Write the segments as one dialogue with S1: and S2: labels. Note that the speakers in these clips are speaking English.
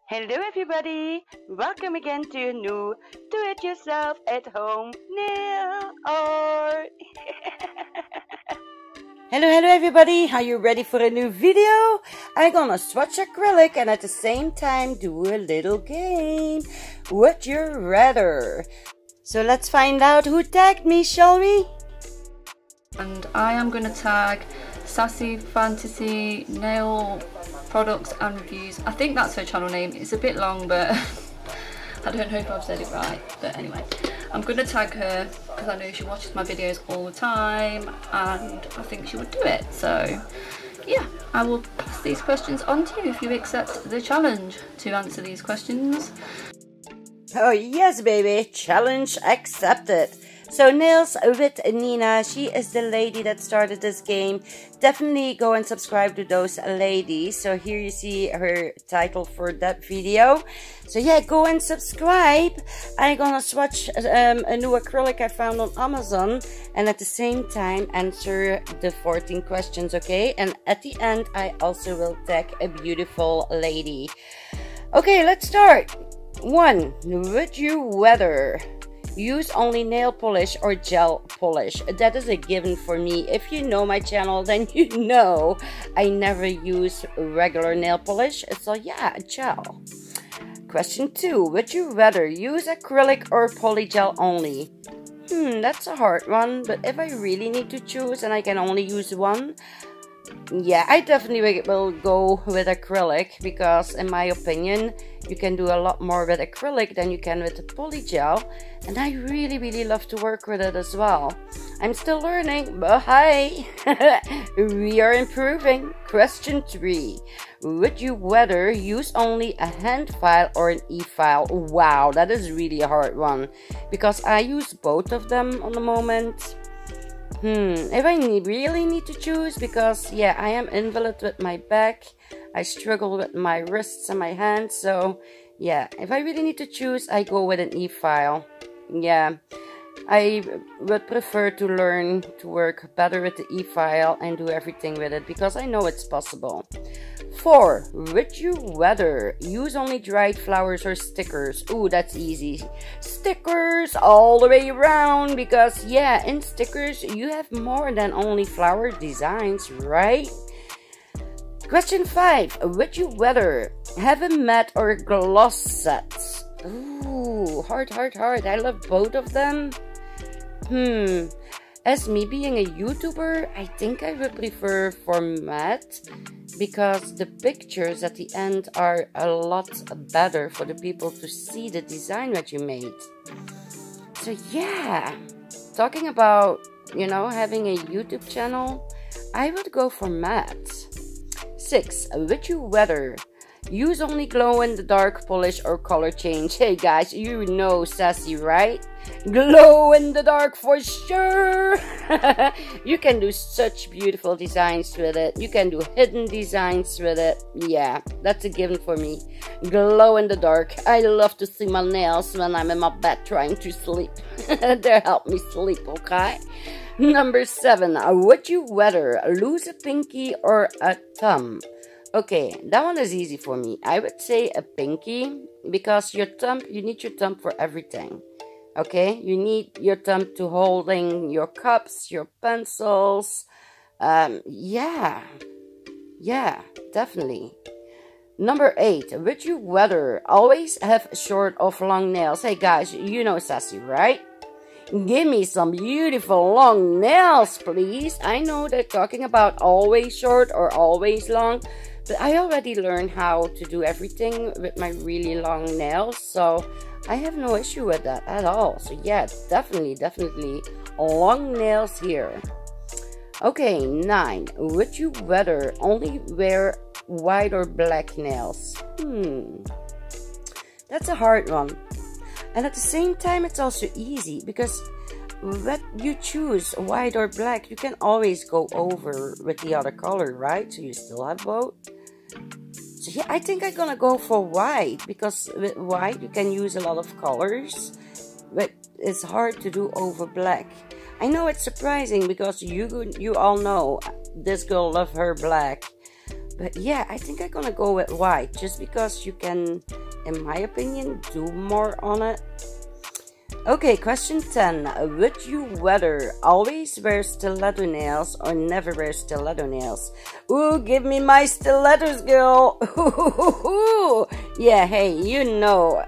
S1: Hello everybody! Welcome again to a new do-it-yourself at home nail art! Hello everybody! Are you ready for a new video? I'm gonna swatch acrylic and at the same time do a little game. Would you rather? So let's find out who tagged me, shall we?
S2: And I am going to tag Sassy Fantasy Nail Products and Reviews. I think that's her channel name. It's a bit long, but I don't know if I've said it right. But anyway, I'm going to tag her because I know she watches my videos all the time and I think she would do it. So yeah, I will pass these questions on to you if you accept the challenge to answer these questions.
S1: Oh yes baby, challenge accepted. So Nails with Nina, she is the lady that started this game. Definitely go and subscribe to those ladies. So here you see her title for that video. So yeah, go and subscribe. I'm gonna swatch a new acrylic I found on Amazon and at the same time answer the 14 questions, okay? And at the end I also will tag a beautiful lady. Okay, let's start. 1. Would you rather use only nail polish or gel polish? That is a given for me. If you know my channel, then you know I never use regular nail polish. So yeah, gel. Question 2. Would you rather use acrylic or polygel only? That's a hard one, but if I really need to choose and I can only use one, yeah, I definitely will go with acrylic because in my opinion you can do a lot more with acrylic than you can with the polygel, and I really love to work with it as well. I'm still learning, but hi, we are improving. Question 3. Would you rather use only a hand file or an e-file? Wow, that is really a hard one because I use both of them on the moment. If I really need to choose, because yeah, I am invalid with my back, I struggle with my wrists and my hands, so yeah, if I really need to choose, I go with an e-file. Yeah, I would prefer to learn to work better with the e-file and do everything with it because I know it's possible. 4. Would you rather use only dried flowers or stickers? Ooh, that's easy. Stickers all the way around because yeah, in stickers you have more than only flower designs, right? Question 5. Would you rather have a matte or a gloss set? Ooh, hard. I love both of them. As me being a YouTuber, I think I would prefer for matte because the pictures at the end are a lot better for the people to see the design that you made. So yeah, talking about, you know, having a YouTube channel, I would go for matte. 6. Would you rather use only glow-in-the-dark polish or color change? Hey guys, you know Sassy, right? Glow in the dark for sure. You can do such beautiful designs with it. You can do hidden designs with it. Yeah, that's a given for me. Glow in the dark. I love to see my nails when I'm in my bed trying to sleep. They help me sleep, okay? Number 7. Would you rather lose a pinky or a thumb? Okay, that one is easy for me. I would say a pinky because your thumb, you need your thumb for everything. Okay, you need your thumb to holding your cups, your pencils. Yeah, definitely. Number 8. Would you rather always have short or long nails? Hey guys, you know Sassy, right? Give me some beautiful long nails, please. I know they're talking about always short or always long, but I already learned how to do everything with my really long nails, so I have no issue with that at all. So yeah, definitely long nails here. Okay, 9. Would you rather only wear white or black nails? That's a hard one. And at the same time, it's also easy because when you choose white or black, you can always go over with the other color, right? So you still have both. So yeah, I think I'm gonna go for white because with white you can use a lot of colors, but it's hard to do over black. I know it's surprising because you all know this girl loves her black, But yeah, I think I'm gonna go with white, just because you can, in my opinion, do more on it. Okay, question 10. Would you rather always wear stiletto nails or never wear stiletto nails? Ooh, give me my stilettos, girl. Yeah, hey, you know,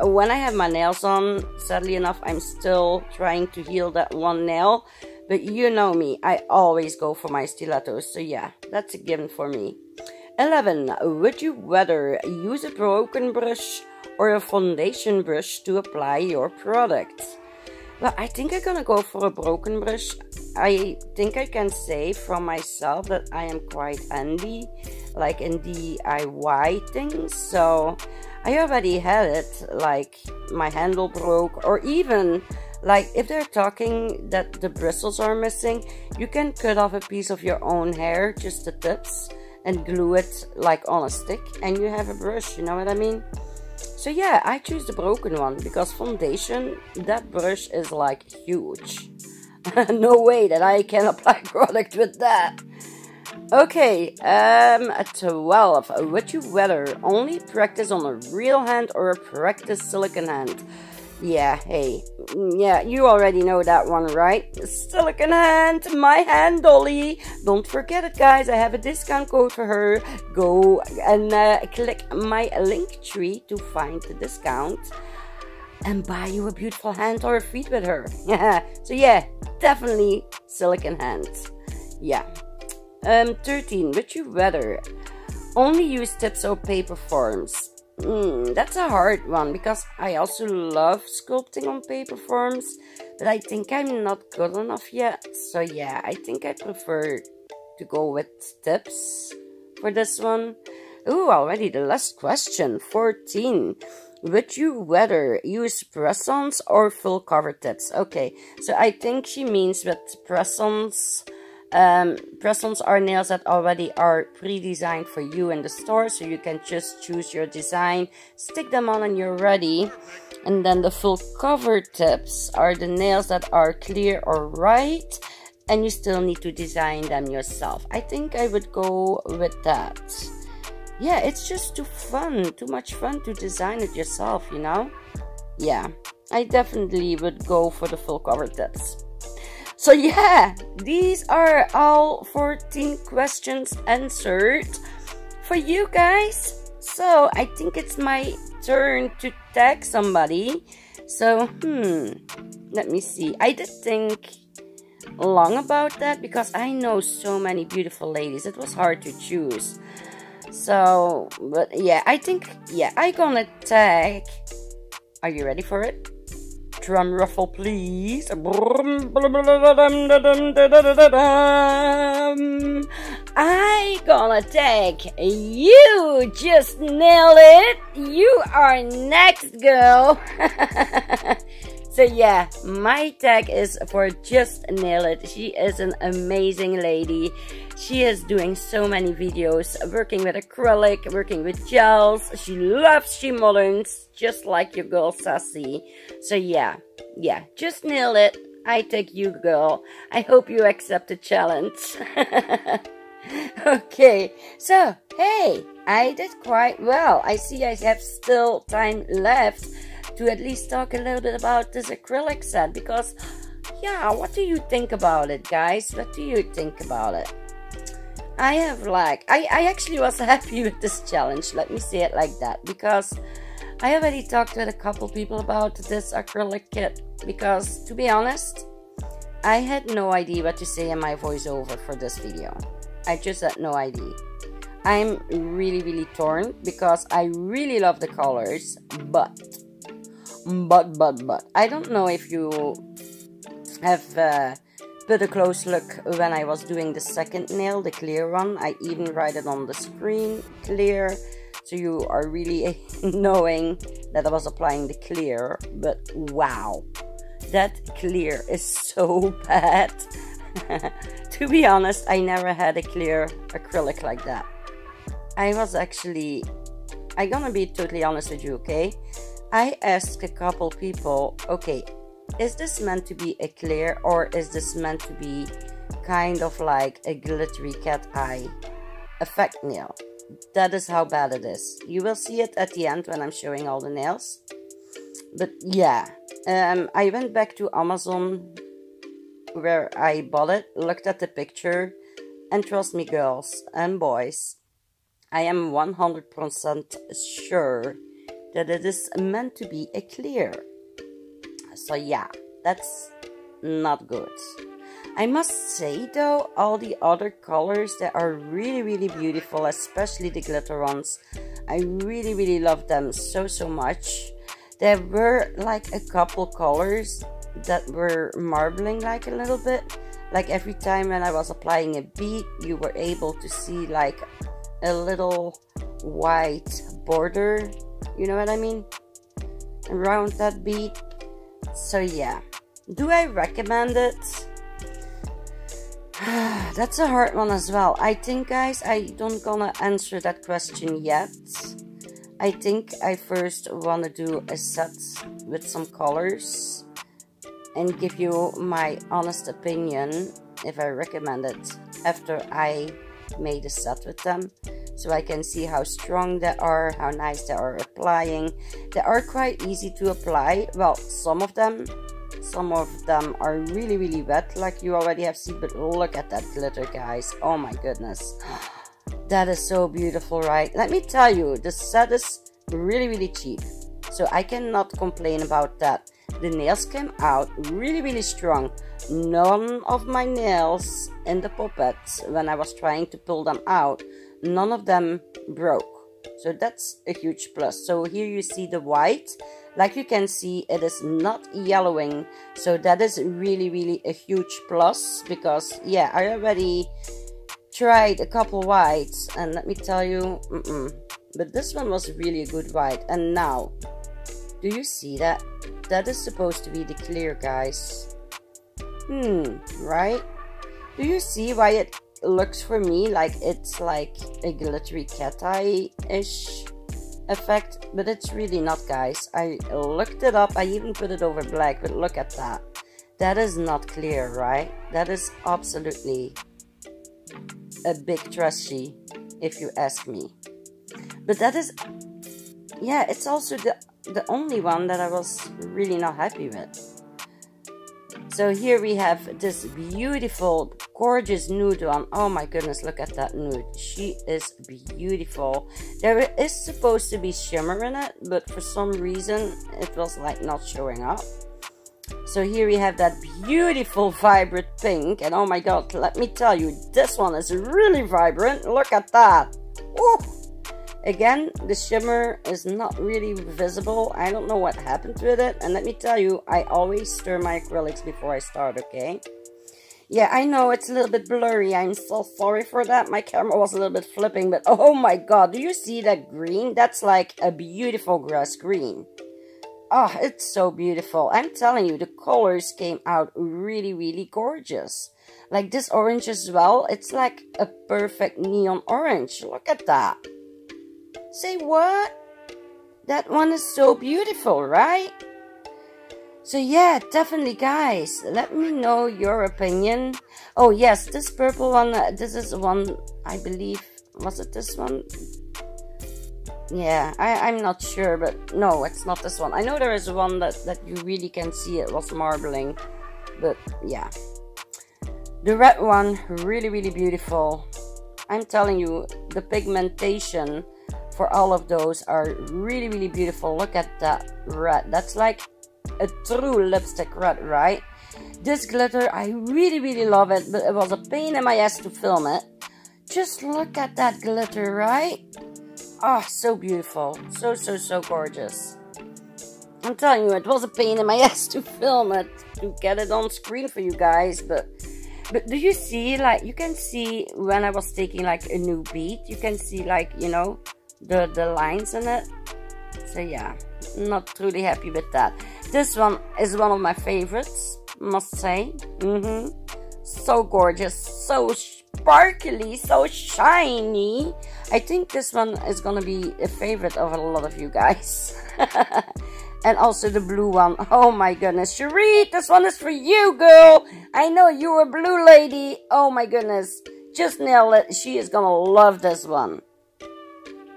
S1: when I have my nails on, sadly enough, I'm still trying to heal that one nail. But you know me, I always go for my stilettos. So yeah, that's a given for me. 11. Would you rather use a broken brush or a foundation brush to apply your product? Well, I think I'm gonna go for a broken brush. I think I can say from myself that I am quite handy, like in DIY things. So I already had it, like my handle broke, or even like if they're talking that the bristles are missing, you can cut off a piece of your own hair, just the tips, and glue it like on a stick, and you have a brush, you know what I mean? So yeah, I choose the broken one, because foundation, that brush is like huge. No way that I can apply product with that. Okay, 12. Would you rather only practice on a real hand or a practice silicone hand? Yeah, hey, yeah, you already know that one, right? Silicone hand, my hand, Dolly. Don't forget it, guys. I have a discount code for her. Go and click my link tree to find the discount and buy you a beautiful hand or feet with her. So yeah, definitely silicone hands. Yeah. 13. Would you rather only use tips or paper forms? That's a hard one, because I also love sculpting on paper forms, but I think I'm not good enough yet. So yeah, I think I prefer to go with tips for this one. Ooh, already the last question. 14. Would you rather use press-ons or full cover tips? Okay, so I think she means with press-ons. Press-ons are nails that already are pre-designed for you in the store, so you can just choose your design, stick them on, and you're ready. And then the full cover tips are the nails that are clear or white, and you still need to design them yourself. I think I would go with that. Yeah, it's just too much fun to design it yourself, you know? Yeah, I definitely would go for the full cover tips. So yeah, these are all 14 questions answered for you guys. So I think it's my turn to tag somebody. So, let me see. I did think long about that, because I know so many beautiful ladies. It was hard to choose. So, but yeah, I think, yeah, I'm gonna tag. Are you ready for it? Drum ruffle, please. I gonna tag you. Just nailed it. You are next, girl. So yeah, my tag is for Just Nail It. She is an amazing lady. She is doing so many videos, working with acrylic, working with gels. She loves she moderns, just like your girl Sassy. So yeah, Just Nail It. I take you, girl. I hope you accept the challenge. Okay, so hey, I did quite well. I see I have still time left to at least talk a little bit about this acrylic set, because yeah, what do you think about it, guys? What do you think about it? I have I actually was happy with this challenge, let me say it like that, because I already talked with a couple people about this acrylic kit, because to be honest, I had no idea what to say in my voiceover for this video. I just had no idea. I'm really torn, because I really love the colors, but I don't know if you have put a close look when I was doing the second nail, the clear one. I even write it on the screen, clear, so you are really knowing that I was applying the clear. But wow, that clear is so bad. To be honest, I never had a clear acrylic like that. I'm gonna be totally honest with you, okay? I asked a couple people, okay, is this meant to be a clear, or is this meant to be kind of like a glittery cat eye effect nail. That is how bad it is. You will see it at the end when I'm showing all the nails. But yeah, I went back to Amazon where I bought it, looked at the picture, and trust me, girls and boys, I am 100% sure that it is meant to be a clear. So yeah, that's not good. I must say though, all the other colors that are really beautiful, especially the glitter ones, I really love them so much. There were like a couple colors that were marbling like a little bit. Like every time when I was applying a bead, you were able to see like a little white border, you know what I mean, around that bead. So yeah, do I recommend it? That's a hard one as well. I think, guys, I don't gonna answer that question yet. I think I first want to do a set with some colors and give you my honest opinion if I recommend it after I made a set with them, so I can see how strong they are, how nice they are applying. They are quite easy to apply. Well, some of them are really wet, like you already have seen, but look at that glitter, guys. Oh my goodness, that is so beautiful, right? Let me tell you, the set is really cheap, so I cannot complain about that. The nails came out really strong. None of my nails in the puppets, when I was trying to pull them out, none of them broke. So that's a huge plus. So here you see the white. Like you can see, it is not yellowing. So that is really a huge plus, because yeah, I already tried a couple whites and let me tell you, but this one was really a good white. And now, do you see that? That is supposed to be the clear, guys. Right? Do you see why it looks for me like it's like a glittery cat eye-ish effect? But it's really not, guys. I looked it up. I even put it over black, but look at that. That is not clear, right? That is absolutely a big trashy, if you ask me. But that is, yeah, it's also the only one that I was really not happy with. So here we have this beautiful, gorgeous nude one. Oh my goodness, look at that nude. She is beautiful. There is supposed to be shimmer in it, but for some reason it was like not showing up. So here we have that beautiful vibrant pink. And oh my god, let me tell you, this one is really vibrant. Look at that. Woo! Again, the shimmer is not really visible. I don't know what happened with it. And let me tell you, I always stir my acrylics before I start, okay? Yeah, I know it's a little bit blurry. I'm so sorry for that. My camera was a little bit flipping, but oh my god, do you see that green? That's like a beautiful grass green. Oh, it's so beautiful. I'm telling you, the colors came out really gorgeous. Like this orange as well. It's like a perfect neon orange. Look at that. Say what? That one is so beautiful, right? So yeah, definitely, guys, let me know your opinion. Oh yes, this purple one, this is one, I believe, was it this one? Yeah, I'm not sure, but no, it's not this one. I know there is one that you really can see it was marbling, but yeah. The red one, really beautiful. I'm telling you, the pigmentation for all of those are really beautiful. Look at that red. That's like a true lipstick red, right? This glitter, I really love it, but it was a pain in my ass to film it. Just look at that glitter, right? Oh, so beautiful. So gorgeous. I'm telling you, it was a pain in my ass to film it, to get it on screen for you guys, but do you see, like, you can see when I was taking like a new bead, you can see, like, you know, the lines in it. So yeah, not truly happy with that. This one is one of my favorites, must say. So gorgeous, so sparkly, so shiny. I think this one is gonna be a favorite of a lot of you guys. And also the blue one. Oh my goodness, Cherie, this one is for you, girl. I know you're a blue lady. Oh my goodness, Just nail it. She is gonna love this one.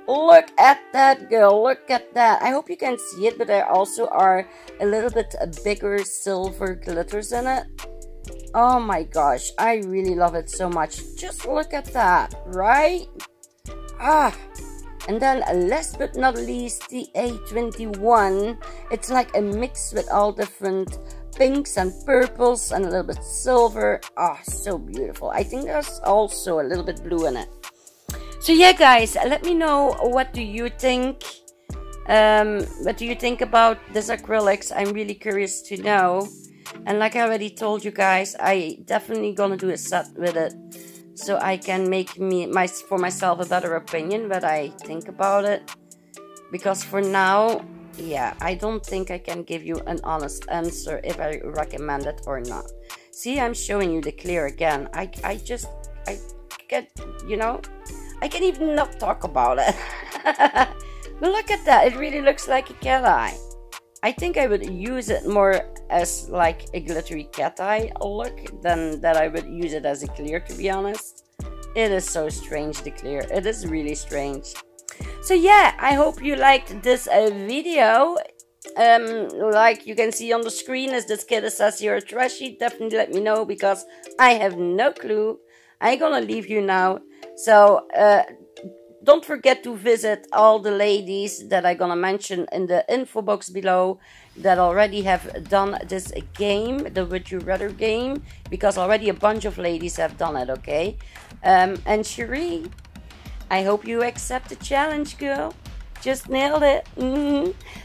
S1: Look at that, girl. Look at that. I hope you can see it, but there also are a little bit bigger silver glitters in it. Oh my gosh, I really love it so much. Just look at that, right? And then last but not least, the A21. It's like a mix with all different pinks and purples and a little bit silver. So beautiful. I think there's also a little bit blue in it. So yeah, guys, let me know, what do you think? What do you think about this acrylics? I'm really curious to know. And like I already told you guys, I definitely gonna do a set with it, so I can make for myself a better opinion what I think about it. Because for now, yeah, I don't think I can give you an honest answer if I recommend it or not. See, I'm showing you the clear again. I get, you know, I can even not talk about it. But look at that, it really looks like a cat eye. I think I would use it more as like a glittery cat eye look than that I would use it as a clear, to be honest. It is so strange, the clear. It is really strange. So yeah, I hope you liked this video. Like you can see on the screen, is this kid a sassy or a trashy? Definitely let me know, because I have no clue. I'm gonna leave you now. So don't forget to visit all the ladies that I'm gonna mention in the info box below that already have done this game, the Would You Rather game, because already a bunch of ladies have done it, okay? And Cherie, I hope you accept the challenge, girl. Just nailed it.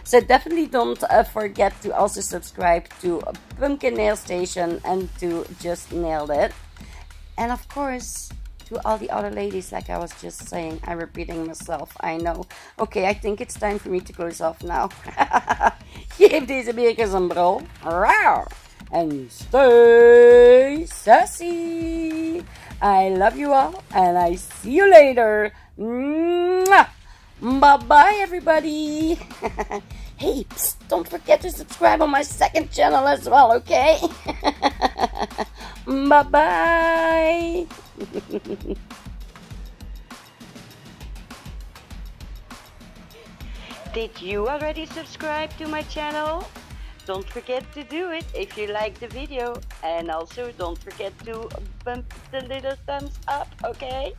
S1: So definitely don't forget to also subscribe to Pumpkin Nail Station and to Just Nailed It. And of course, to all the other ladies, like I was just saying, I'm repeating myself, I know. Okay, I think it's time for me to close off now. Geef deze beekers een brol. And stay sassy. I love you all, and I see you later. Bye-bye, everybody. Hey, psst, don't forget to subscribe on my second channel as well, okay? Bye-bye. Did you already subscribe to my channel? Don't forget to do it if you like the video. And also don't forget to bump the little thumbs up, okay?